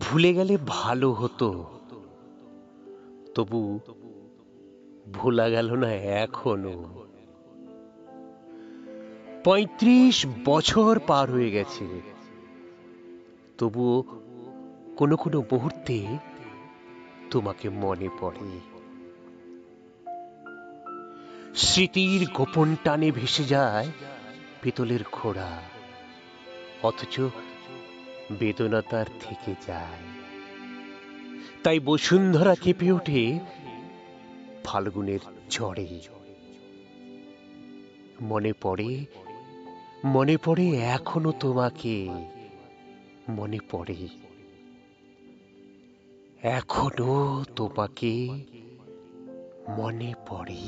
ভুলে গেলে ভালো হতো, তবু ভোলা গেল না এখনো। ৩৫ বছর পার হয়ে গেছে, তবুও কোনো কোনো মুহূর্তে তোমাকে মনে পড়ে। স্মৃতির গোপন টানে ভেসে যায় পেতলের ঘোড়া, অথচ বেদনা তার থেকে যায়। তাই বসুন্ধরা কেঁপে ওঠে ফাল্গুনের ঝড়ে। মনে পড়ে, মনে পড়ে এখনো তোমাকে, মনে পড়ে এখনো তোমাকে, মনে পড়ে।